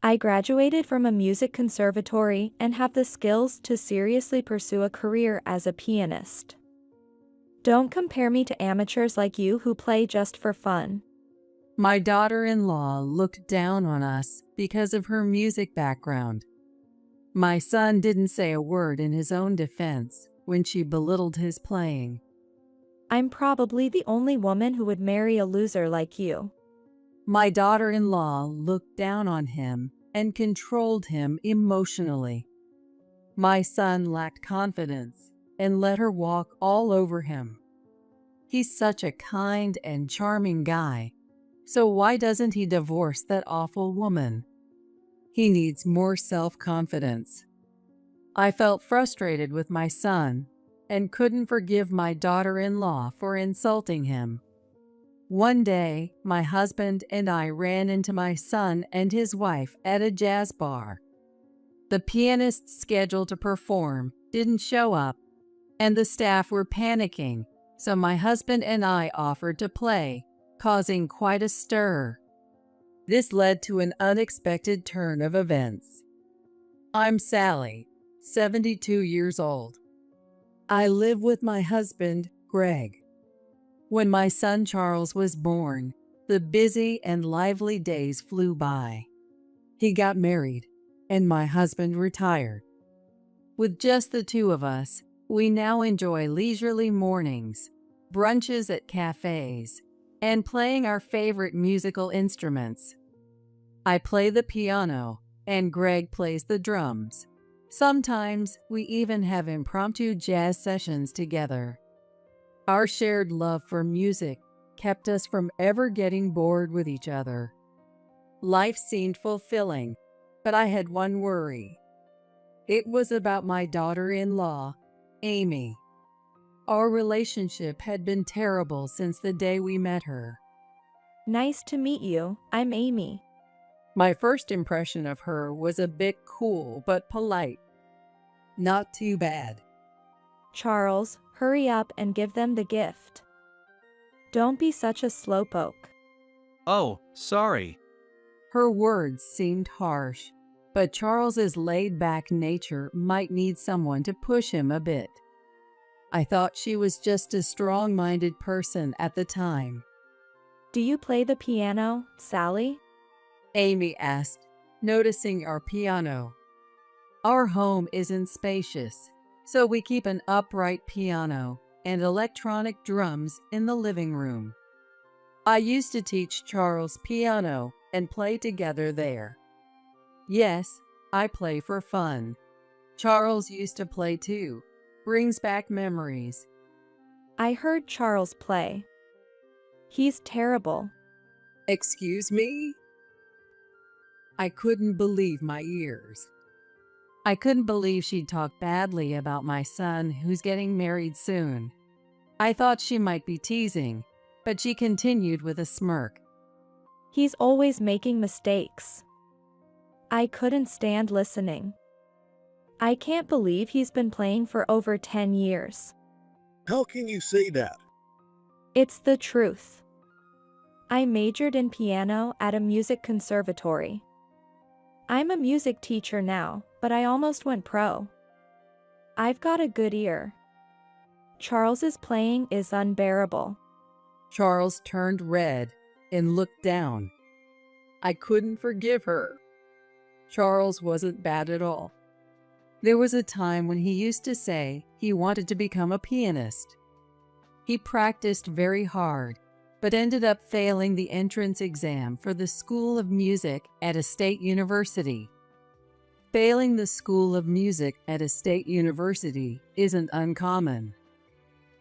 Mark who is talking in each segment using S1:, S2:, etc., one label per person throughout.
S1: I graduated from a music conservatory and have the skills to seriously pursue a career as a pianist. Don't compare me to amateurs like you who play just for fun.
S2: My daughter-in-law looked down on us because of her music background. My son didn't say a word in his own defense when she belittled his playing.
S1: I'm probably the only woman who would marry a loser like you.
S2: My daughter-in-law looked down on him and controlled him emotionally. My son lacked confidence and let her walk all over him. He's such a kind and charming guy, so why doesn't he divorce that awful woman? He needs more self-confidence. I felt frustrated with my son and couldn't forgive my daughter-in-law for insulting him. One day, my husband and I ran into my son and his wife at a jazz bar. The pianist scheduled to perform didn't show up, and the staff were panicking, so my husband and I offered to play, causing quite a stir. This led to an unexpected turn of events. I'm Sally, 72 years old. I live with my husband, Greg. When my son Charles was born, the busy and lively days flew by. He got married, and my husband retired. With just the two of us, we now enjoy leisurely mornings, brunches at cafes, and playing our favorite musical instruments. I play the piano, and Greg plays the drums. Sometimes we even have impromptu jazz sessions together. Our shared love for music kept us from ever getting bored with each other. Life seemed fulfilling, but I had one worry. It was about my daughter-in-law, Amy. Our relationship had been terrible since the day we met her.
S1: Nice to meet you, I'm Amy.
S2: My first impression of her was a bit cool but polite. Not too bad.
S1: Charles, hurry up and give them the gift. Don't be such a slowpoke.
S3: Oh, sorry.
S2: Her words seemed harsh, but Charles's laid-back nature might need someone to push him a bit. I thought she was just a strong-minded person at the time.
S1: Do you play the piano, Sally?
S2: Amy asked, noticing our piano. Our home isn't spacious, so we keep an upright piano and electronic drums in the living room. I used to teach Charles piano and play together there. Yes, I play for fun. Charles used to play too. Brings back memories.
S1: I heard Charles play. He's terrible.
S2: Excuse me? I couldn't believe my ears. I couldn't believe she'd talk badly about my son who's getting married soon. I thought she might be teasing, but she continued with a smirk.
S1: He's always making mistakes. I couldn't stand listening. I can't believe he's been playing for over 10 years.
S4: How can you say that?
S1: It's the truth. I majored in piano at a music conservatory. I'm a music teacher now, but I almost went pro. I've got a good ear. Charles's playing is unbearable.
S2: Charles turned red and looked down. I couldn't forgive her. Charles wasn't bad at all. There was a time when he used to say he wanted to become a pianist. He practiced very hard, but ended up failing the entrance exam for the School of Music at a state university. Failing the School of Music at a state university isn't uncommon.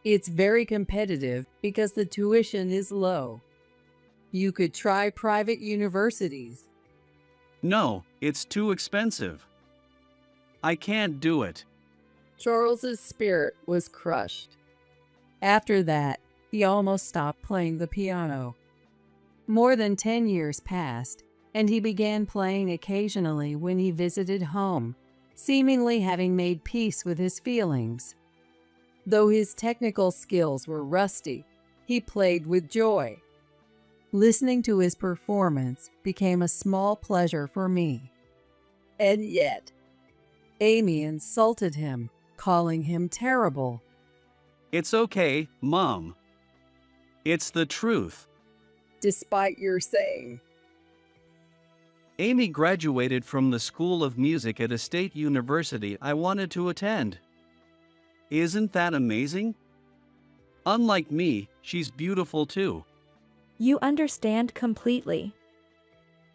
S2: It's very competitive because the tuition is low. You could try private universities.
S3: No, it's too expensive. I can't do it.
S2: Charles's spirit was crushed. After that, he almost stopped playing the piano. More than 10 years passed, and he began playing occasionally when he visited home, seemingly having made peace with his feelings. Though his technical skills were rusty, he played with joy. Listening to his performance became a small pleasure for me. And yet, Amy insulted him, calling him terrible.
S3: It's okay, Mom. It's the truth.
S2: Despite your saying,
S3: Amy graduated from the School of Music at a state university I wanted to attend. Isn't that amazing? Unlike me, she's beautiful too.
S1: You understand completely.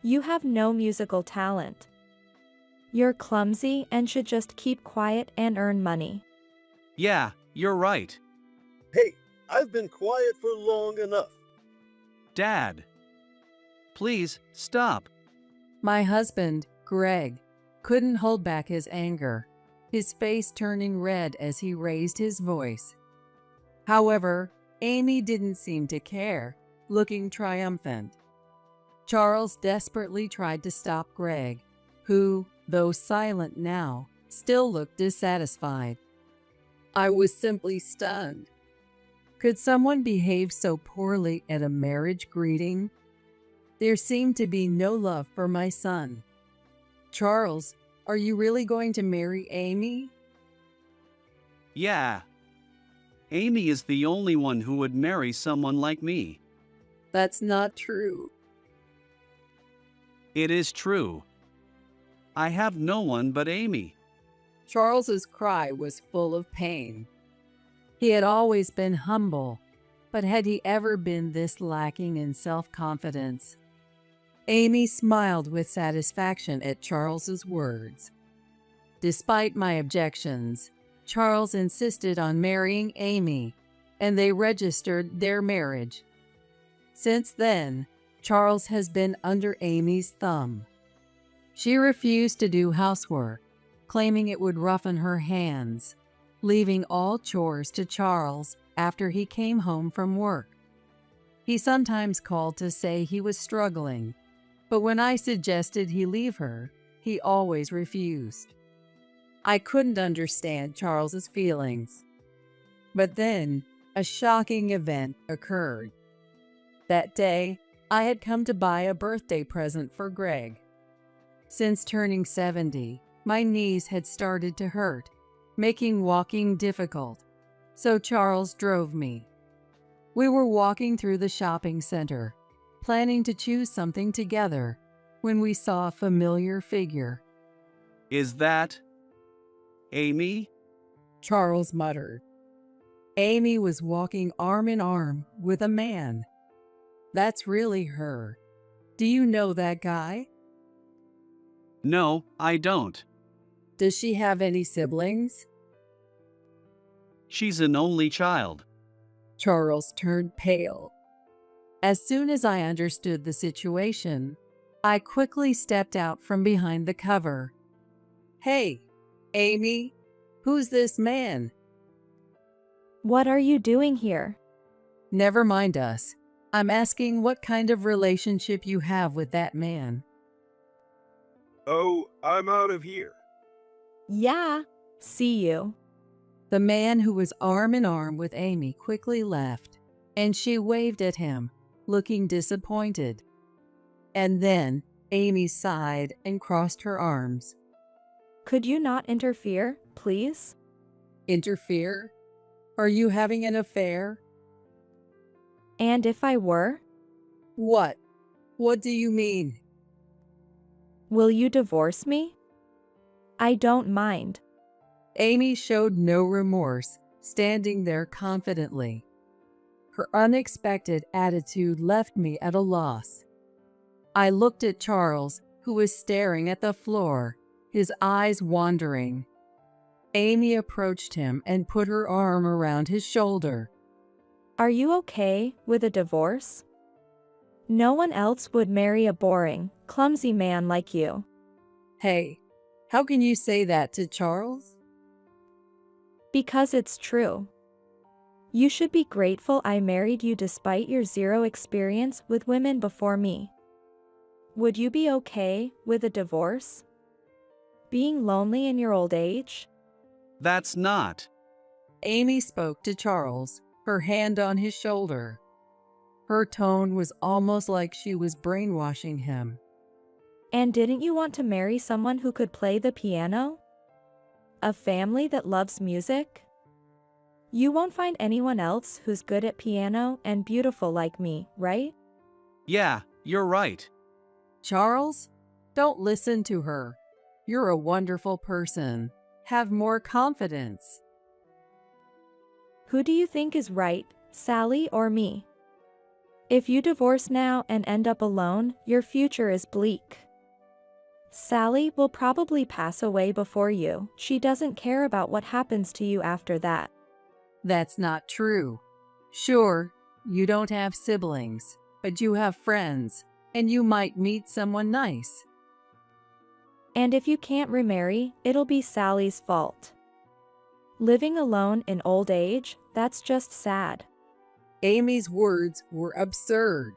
S1: You have no musical talent. You're clumsy and should just keep quiet and earn money.
S3: Yeah, you're right.
S4: Hey, I've been quiet for long enough.
S3: Dad. Please, stop.
S2: my husband, Greg, couldn't hold back his anger, his face turning red as he raised his voice. However, Amy didn't seem to care, looking triumphant. Charles desperately tried to stop Greg, who, though silent now, still looked dissatisfied. I was simply stunned. Could someone behave so poorly at a marriage greeting? There seemed to be no love for my son. Charles, are you really going to marry Amy?
S3: Yeah. Amy is the only one who would marry someone like me.
S2: That's not true.
S3: It is true. I have no one but Amy.
S2: Charles's cry was full of pain. He had always been humble, but had he ever been this lacking in self-confidence? Amy smiled with satisfaction at Charles's words. Despite my objections, Charles insisted on marrying Amy, and they registered their marriage. Since then, Charles has been under Amy's thumb. She refused to do housework, claiming it would roughen her hands, leaving all chores to Charles after he came home from work. He sometimes called to say he was struggling, but when I suggested he leave her, he always refused. I couldn't understand Charles's feelings. But then, a shocking event occurred. That day, I had come to buy a birthday present for Greg. Since turning 70, my knees had started to hurt, making walking difficult, so Charles drove me. We were walking through the shopping center, planning to choose something together, when we saw a familiar figure.
S3: Is that Amy?
S2: Charles muttered. Amy was walking arm in arm with a man. That's really her. Do you know that guy?
S3: No, I don't.
S2: Does she have any siblings?
S3: She's an only child.
S2: Charles turned pale. As soon as I understood the situation, I quickly stepped out from behind the cover. Hey, Amy, who's this man?
S1: What are you doing here?
S2: Never mind us. I'm asking what kind of relationship you have with that man.
S4: Oh, I'm out of here.
S1: Yeah. See you.
S2: The man who was arm in arm with Amy quickly left, and she waved at him, looking disappointed. And then Amy sighed and crossed her arms.
S1: Could you not interfere, please?
S2: Interfere? Are you having an affair?
S1: And if I were?
S2: What? What do you mean?
S1: Will you divorce me? I don't mind.
S2: Amy showed no remorse, standing there confidently. Her unexpected attitude left me at a loss. I looked at Charles, who was staring at the floor, his eyes wandering. Amy approached him and put her arm around his shoulder.
S1: Are you okay with a divorce? No one else would marry a boring, clumsy man like you.
S2: Hey, how can you say that to Charles?
S1: Because it's true. You should be grateful I married you despite your zero experience with women before me. Would you be okay with a divorce? Being lonely in your old age?
S3: That's not.
S2: Amy spoke to Charles, her hand on his shoulder. Her tone was almost like she was brainwashing him.
S1: And didn't you want to marry someone who could play the piano? A family that loves music? You won't find anyone else who's good at piano and beautiful like me, right?
S3: Yeah, you're right.
S2: Charles, don't listen to her. You're a wonderful person. Have more confidence.
S1: Who do you think is right, Sally or me? If you divorce now and end up alone, your future is bleak. Sally will probably pass away before you. She doesn't care about what happens to you after that.
S2: That's not true. Sure, you don't have siblings, but you have friends, and you might meet someone nice.
S1: And if you can't remarry, it'll be Sally's fault. Living alone in old age, that's just sad.
S2: Amy's words were absurd,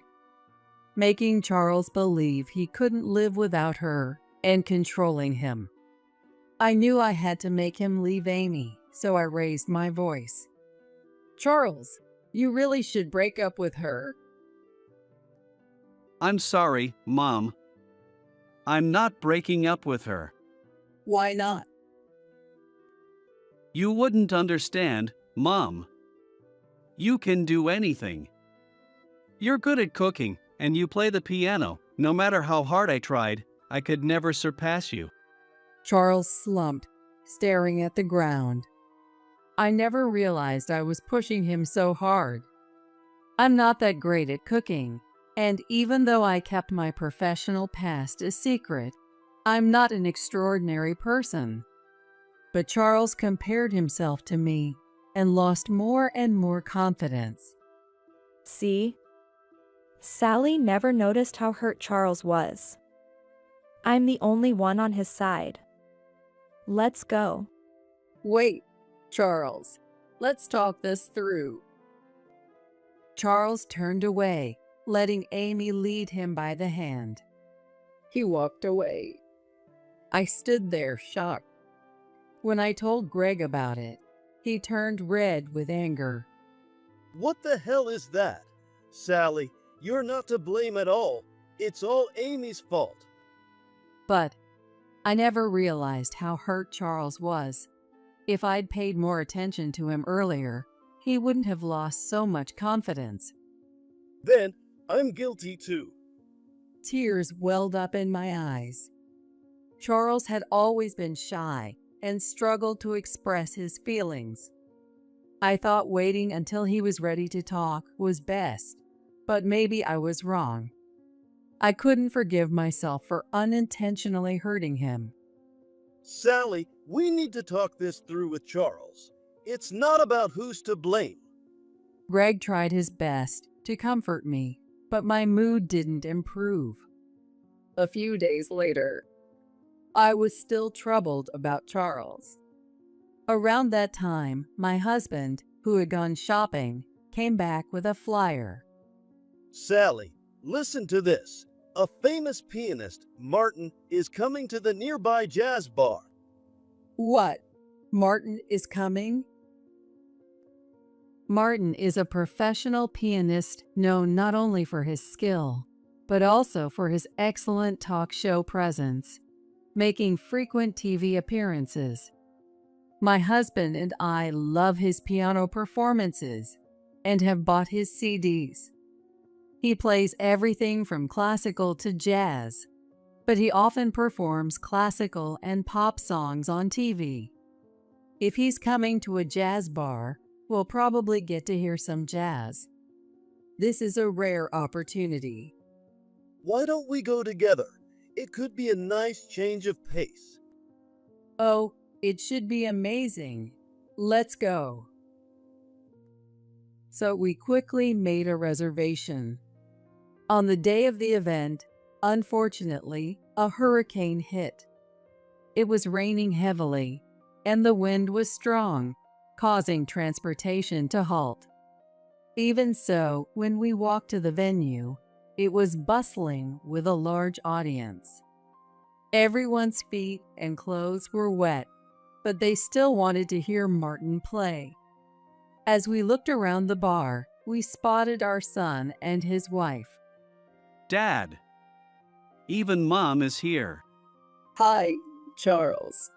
S2: making Charles believe he couldn't live without her and controlling him. I knew I had to make him leave Amy, so I raised my voice. Charles, you really should break up with her.
S3: I'm sorry, Mom. I'm not breaking up with her.
S2: Why not?
S3: You wouldn't understand, Mom. You can do anything. You're good at cooking, and you play the piano. No matter how hard I tried, I could never surpass you.
S2: Charles slumped, staring at the ground. I never realized I was pushing him so hard. I'm not that great at cooking, and even though I kept my professional past a secret, I'm not an extraordinary person. But Charles compared himself to me and lost more and more confidence.
S1: See? Sally never noticed how hurt Charles was. I'm the only one on his side. Let's go.
S2: Wait, Charles, let's talk this through. Charles turned away, letting Amy lead him by the hand. He walked away. I stood there shocked. When I told Greg about it, he turned red with anger.
S4: What the hell is that? Sally, you're not to blame at all. It's all Amy's fault.
S2: But I never realized how hurt Charles was. If I'd paid more attention to him earlier, he wouldn't have lost so much confidence.
S4: Then, I'm guilty too.
S2: Tears welled up in my eyes. Charles had always been shy and struggled to express his feelings. I thought waiting until he was ready to talk was best, but maybe I was wrong. I couldn't forgive myself for unintentionally hurting him.
S4: Sally, we need to talk this through with Charles. It's not about who's to blame.
S2: Greg tried his best to comfort me, but my mood didn't improve. A few days later, I was still troubled about Charles. Around that time, my husband, who had gone shopping, came back with a flyer.
S4: Sally, listen to this. A famous pianist, Martin, is coming to the nearby jazz bar.
S2: What? Martin is coming? Martin is a professional pianist known not only for his skill, but also for his excellent talk show presence, making frequent TV appearances. My husband and I love his piano performances and have bought his CDs. He plays everything from classical to jazz, but he often performs classical and pop songs on TV. If he's coming to a jazz bar, we'll probably get to hear some jazz. This is a rare opportunity.
S4: Why don't we go together? It could be a nice change of pace.
S2: Oh, it should be amazing. Let's go. So we quickly made a reservation. On the day of the event, unfortunately, a hurricane hit. It was raining heavily, and the wind was strong, causing transportation to halt. Even so, when we walked to the venue, it was bustling with a large audience. Everyone's feet and clothes were wet, but they still wanted to hear Martin play. As we looked around the bar, we spotted our son and his wife.
S3: Dad, Even Mom is here.
S2: Hi, Charles.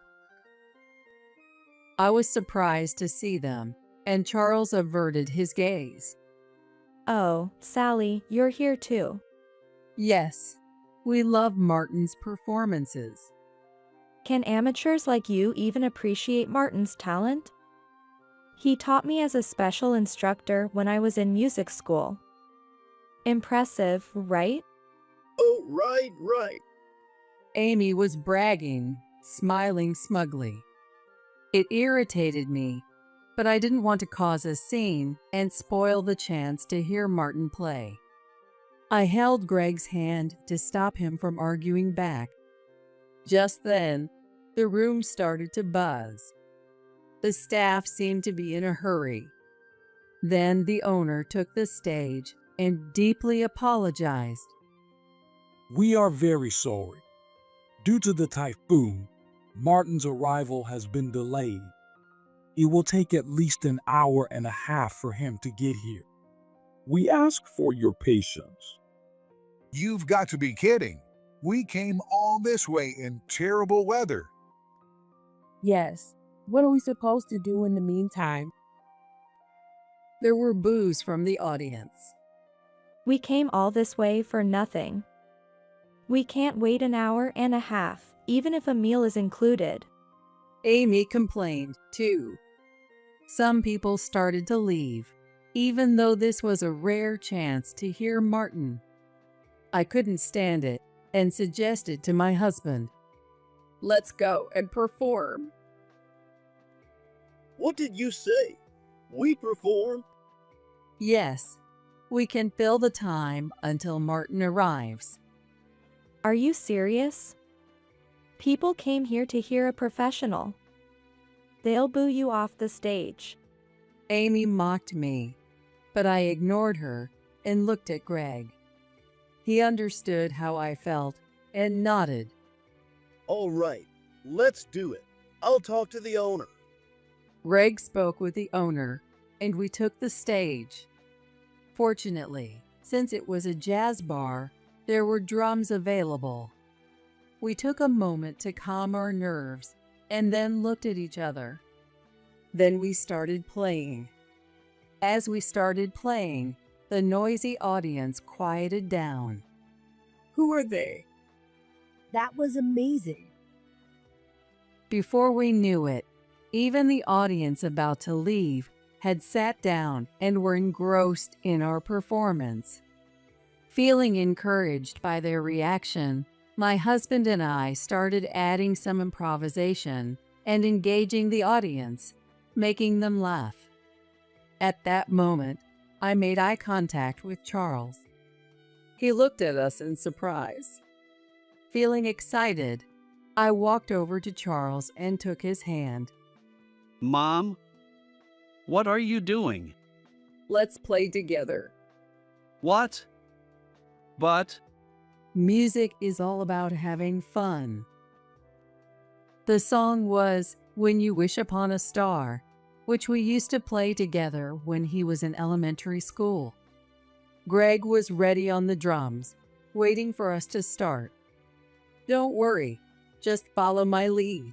S2: I was surprised to see them, and Charles averted his gaze.
S1: Oh, Sally, you're here too.
S2: Yes, we love Martin's performances.
S1: Can amateurs like you even appreciate Martin's talent? He taught me as a special instructor when I was in music school. Impressive, right?
S4: Oh, right.
S2: Amy was bragging, smiling smugly. It irritated me, but I didn't want to cause a scene and spoil the chance to hear Martin play. I held Greg's hand to stop him from arguing back. Just then, the room started to buzz. The staff seemed to be in a hurry. Then the owner took the stage and deeply apologized.
S5: We are very sorry. Due to the typhoon, Martin's arrival has been delayed. It will take at least an hour and a half for him to get here. We ask for your patience.
S6: You've got to be kidding. We came all this way in terrible weather.
S7: Yes. What are we supposed to do in the meantime?
S2: There were boos from the audience.
S1: We came all this way for nothing. We can't wait an hour and a half, even if a meal is included.
S2: Amy complained, too. Some people started to leave, even though this was a rare chance to hear Martin. I couldn't stand it and suggested to my husband, "Let's go and perform."
S4: What did you say? We perform?
S2: Yes, we can fill the time until Martin arrives.
S1: Are you serious? People came here to hear a professional. They'll boo you off the stage.
S2: Amy mocked me, but I ignored her and looked at Greg. He understood how I felt and nodded.
S4: All right, let's do it. I'll talk to the owner.
S2: Greg spoke with the owner, and we took the stage. Fortunately, since it was a jazz bar, there were drums available. We took a moment to calm our nerves and then looked at each other. Then we started playing. As we started playing, the noisy audience quieted down.
S7: Who are they? That was amazing.
S2: Before we knew it, even the audience about to leave had sat down and were engrossed in our performance. Feeling encouraged by their reaction, my husband and I started adding some improvisation and engaging the audience, making them laugh. At that moment, I made eye contact with Charles. He looked at us in surprise. Feeling excited, I walked over to Charles and took his hand.
S3: Mom? What are you doing?
S2: Let's play together.
S3: What? But,
S2: Music is all about having fun. The song was When You Wish Upon a Star, which we used to play together when he was in elementary school. Greg was ready on the drums, waiting for us to start. Don't worry, just follow my lead.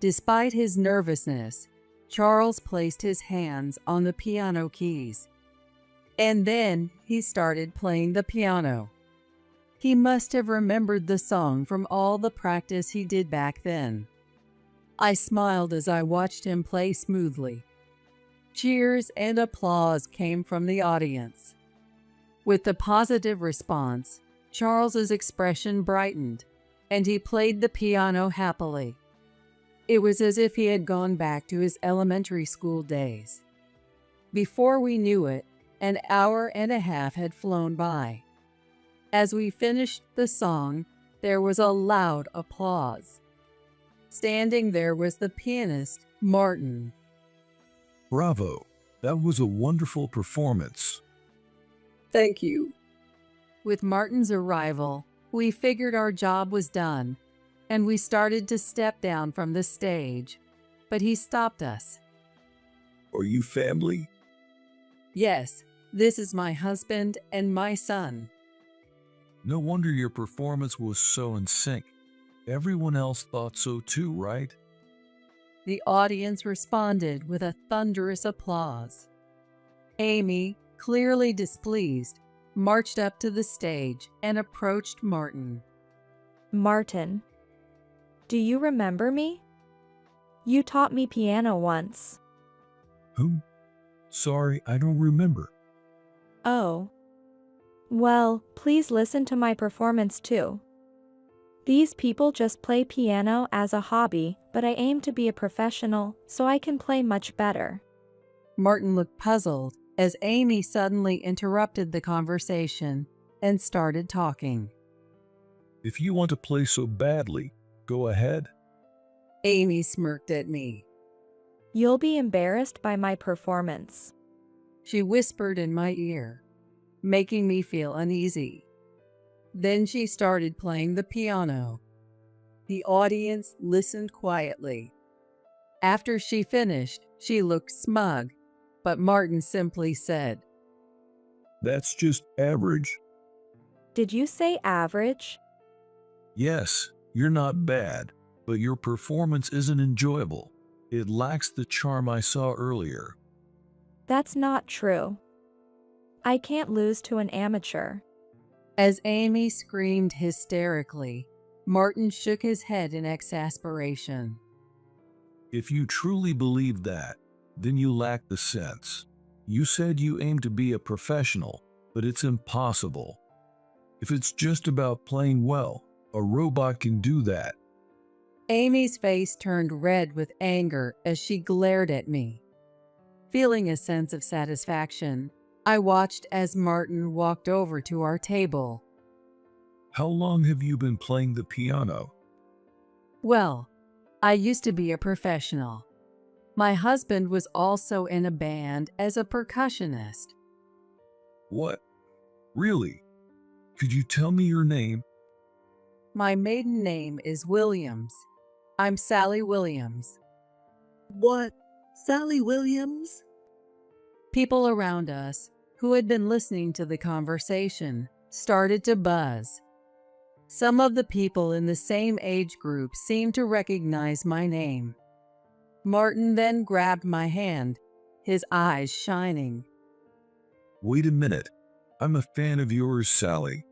S2: Despite his nervousness, Charles placed his hands on the piano keys. And then he started playing the piano. He must have remembered the song from all the practice he did back then. I smiled as I watched him play smoothly. Cheers and applause came from the audience. With the positive response, Charles's expression brightened, and he played the piano happily. It was as if he had gone back to his elementary school days. Before we knew it, an hour and a half had flown by. As we finished the song, there was a loud applause. Standing there was the pianist, Martin.
S8: Bravo! That was a wonderful performance.
S2: Thank you. With Martin's arrival, we figured our job was done, and we started to step down from the stage. But he stopped us.
S8: Are you family?
S2: Yes, this is my husband and my son.
S8: No wonder your performance was so in sync. Everyone else thought so too, right?
S2: The audience responded with a thunderous applause. Amy, clearly displeased, marched up to the stage and approached Martin.
S1: Martin, do you remember me? You taught me piano once.
S8: Who? Sorry, I don't remember.
S1: Oh. Well, please listen to my performance too. These people just play piano as a hobby, but I aim to be a professional, so I can play much better.
S2: Martin looked puzzled as Amy suddenly interrupted the conversation and started talking.
S8: If you want to play so badly, go ahead.
S2: Amy smirked at me.
S1: You'll be embarrassed by my performance.
S2: She whispered in my ear, making me feel uneasy. Then she started playing the piano. The audience listened quietly. After she finished, she looked smug, but Martin simply said,
S8: That's just average.
S1: Did you say average?
S8: Yes, you're not bad, but your performance isn't enjoyable. It lacks the charm I saw earlier.
S1: That's not true. I can't lose to an amateur.
S2: As Amy screamed hysterically, Martin shook his head in exasperation.
S8: If you truly believe that, then you lack the sense. You said you aim to be a professional, but it's impossible. If it's just about playing well, a robot can do that.
S2: Amy's face turned red with anger as she glared at me. Feeling a sense of satisfaction, I watched as Martin walked over to our table.
S8: How long have you been playing the piano?
S2: Well, I used to be a professional. My husband was also in a band as a percussionist.
S8: What? Really? Could you tell me your name?
S2: My maiden name is Williams. I'm Sally Williams.
S9: What? Sally Williams?
S2: People around us, who had been listening to the conversation, started to buzz. Some of the people in the same age group seemed to recognize my name. Martin then grabbed my hand, his eyes shining.
S8: Wait a minute. I'm a fan of yours, Sally.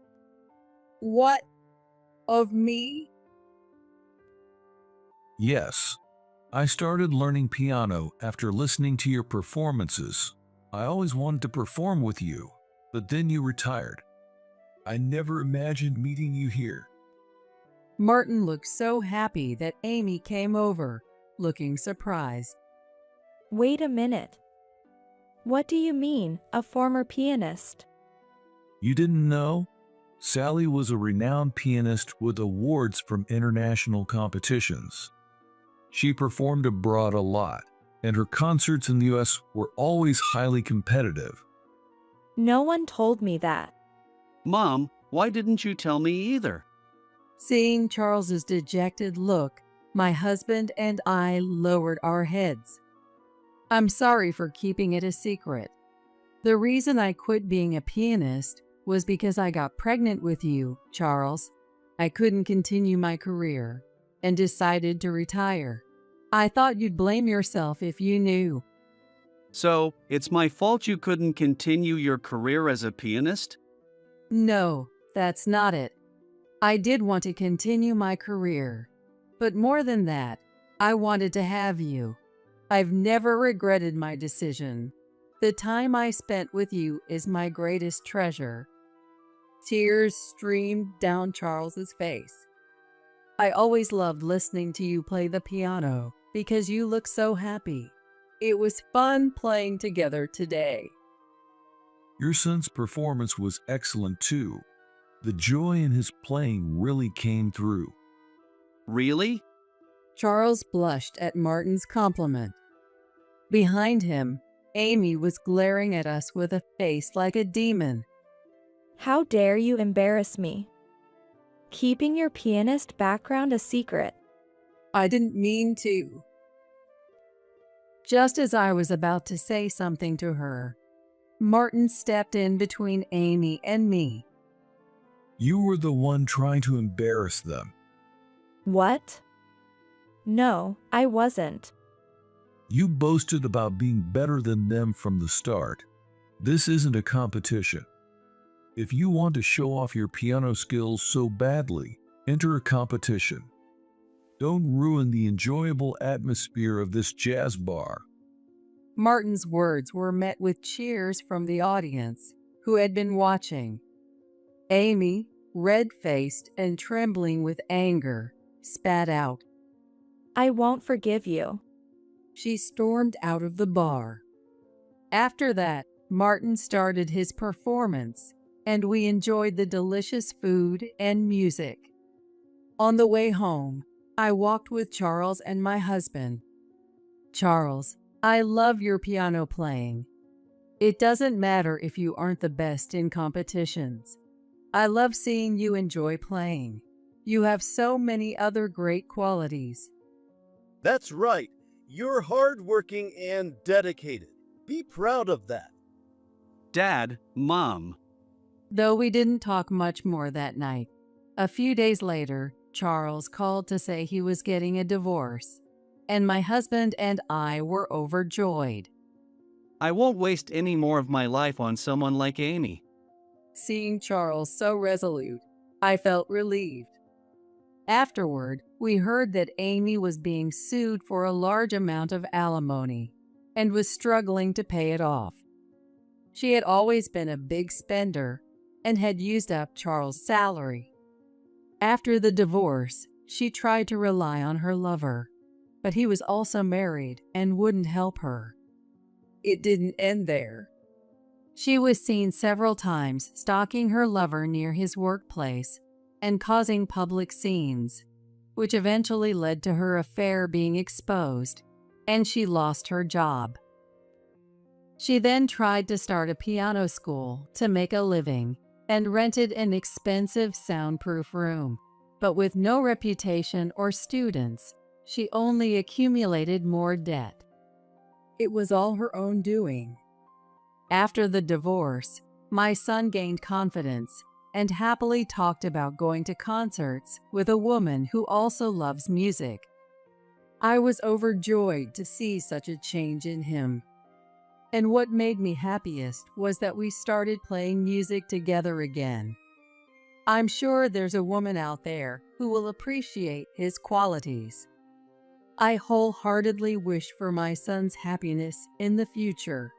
S2: What? Of me?
S8: Yes. I started learning piano after listening to your performances. I always wanted to perform with you, but then you retired. I never imagined meeting you here.
S2: Martin looked so happy that Amy came over, looking surprised.
S1: Wait a minute. What do you mean, a former pianist?
S8: You didn't know? Sally was a renowned pianist with awards from international competitions. She performed abroad a lot, and her concerts in the US were always highly competitive.
S1: No one told me that.
S3: Mom, why didn't you tell me either?
S2: Seeing Charles's dejected look, my husband and I lowered our heads. I'm sorry for keeping it a secret. The reason I quit being a pianist was because I got pregnant with you, Charles. I couldn't continue my career and decided to retire. I thought you'd blame yourself if you knew.
S3: So, it's my fault you couldn't continue your career as a pianist?
S2: No, that's not it. I did want to continue my career, but more than that, I wanted to have you. I've never regretted my decision. The time I spent with you is my greatest treasure. Tears streamed down Charles's face. I always loved listening to you play the piano because you look so happy. It was fun playing together today.
S8: Your son's performance was excellent too. The joy in his playing really came through.
S3: Really?
S2: Charles blushed at Martin's compliment. Behind him, Amy was glaring at us with a face like a demon.
S1: How dare you embarrass me? Keeping your pianist background a secret.
S2: I didn't mean to. Just as I was about to say something to her, Martin stepped in between Amy and me.
S8: You were the one trying to embarrass them.
S1: What? No, I wasn't.
S8: You boasted about being better than them from the start. This isn't a competition. If you want to show off your piano skills so badly, enter a competition. Don't ruin the enjoyable atmosphere of this jazz bar.
S2: Martin's words were met with cheers from the audience, who had been watching. Amy, red-faced and trembling with anger, spat out.
S1: I won't forgive you.
S2: She stormed out of the bar. After that, Martin started his performance, and we enjoyed the delicious food and music. On the way home, I walked with Charles and my husband. Charles, I love your piano playing. It doesn't matter if you aren't the best in competitions. I love seeing you enjoy playing. You have so many other great qualities.
S4: That's right. You're hardworking and dedicated. Be proud of that.
S3: Dad, Mom.
S2: Though we didn't talk much more that night. A few days later, Charles called to say he was getting a divorce, and my husband and I were overjoyed.
S3: I won't waste any more of my life on someone like Amy.
S2: Seeing Charles so resolute, I felt relieved. Afterward, we heard that Amy was being sued for a large amount of alimony and was struggling to pay it off. She had always been a big spender and had used up Charles' salary. After the divorce, she tried to rely on her lover, but he was also married and wouldn't help her. It didn't end there. She was seen several times stalking her lover near his workplace and causing public scenes, which eventually led to her affair being exposed, and she lost her job. She then tried to start a piano school to make a living and rented an expensive soundproof room, but with no reputation or students, she only accumulated more debt. It was all her own doing. After the divorce, my son gained confidence and happily talked about going to concerts with a woman who also loves music. I was overjoyed to see such a change in him. And what made me happiest was that we started playing music together again. I'm sure there's a woman out there who will appreciate his qualities. I wholeheartedly wish for my son's happiness in the future.